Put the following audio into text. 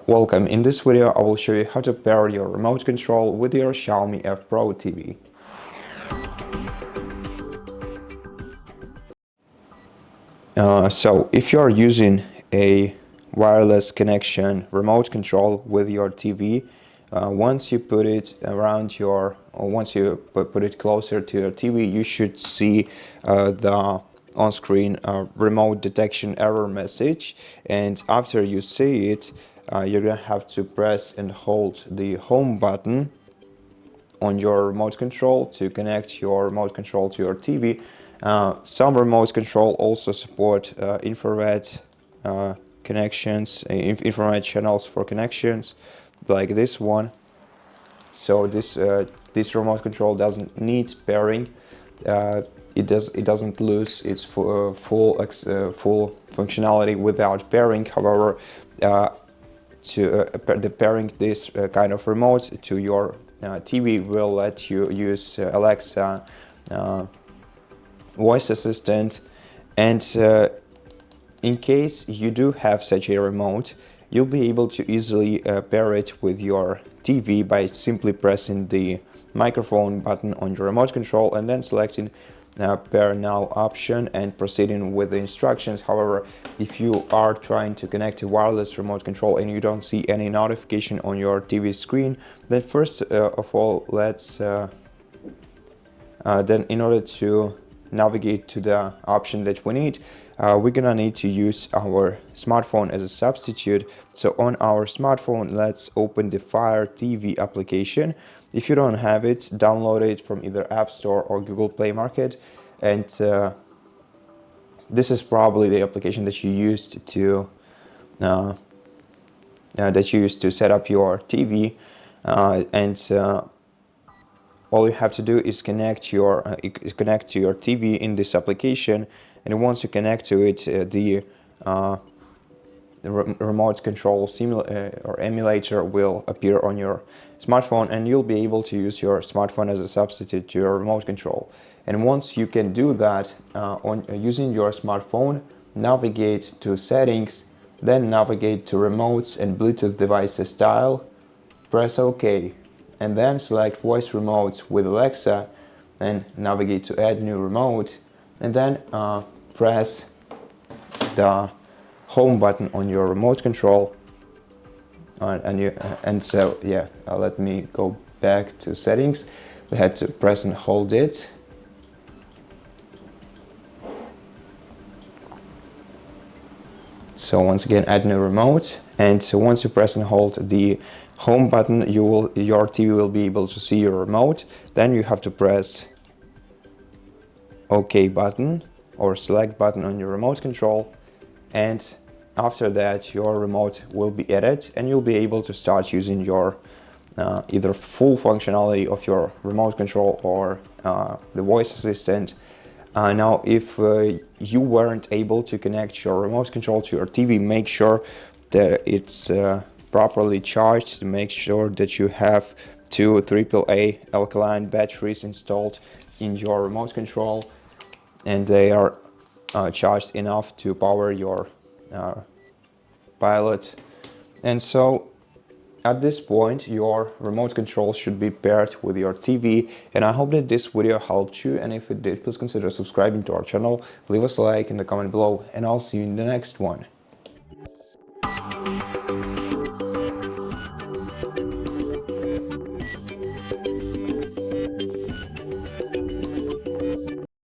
Welcome. In this video I will show you how to pair your remote control with your XIAOMI F Pro TV. So if you are using a wireless connection remote control with your TV, once you put it around your, or once you put it closer to your TV, you should see the on-screen remote detection error message, and after you see it, you're gonna have to press and hold the home button on your remote control to connect your remote control to your TV. Some remote control also support infrared connections, infrared channels for connections, like this one. So this remote control doesn't need pairing. It doesn't lose its full functionality without pairing. However, the pairing this kind of remote to your TV will let you use Alexa voice assistant, and in case you do have such a remote, you'll be able to easily pair it with your TV by simply pressing the microphone button on your remote control and then selecting pair now option and proceeding with the instructions. However, if you are trying to connect a wireless remote control and you don't see any notification on your TV screen, then first of all, let's then in order to navigate to the option that we need, we're gonna need to use our smartphone as a substitute. So on our smartphone, let's open the Fire TV application. If you don't have it, download it from either App Store or Google Play Market, and this is probably the application that you used to set up your TV, all you have to do is connect to your TV in this application, and once you connect to it, the remote control or emulator will appear on your smartphone, and you'll be able to use your smartphone as a substitute to your remote control. And once you can do that using your smartphone, navigate to settings, then navigate to remotes and Bluetooth devices style, press OK, and then select voice remotes with Alexa and navigate to add new remote, and then press the home button on your remote control, let me go back to settings. We had to press and hold it. So once again, add new remote, and so once you press and hold the home button, your TV will be able to see your remote. Then you have to press OK button or select button on your remote control, and after that your remote will be added and you'll be able to start using your either full functionality of your remote control or the voice assistant. Now if you weren't able to connect your remote control to your TV, make sure that it's properly charged. Make sure that you have 2 AAA alkaline batteries installed in your remote control, and they are charged enough to power your pilot. And so at this point your remote control should be paired with your TV, and I hope that this video helped you, and if it did, please consider subscribing to our channel, leave us a like in the comment below, and I'll see you in the next one.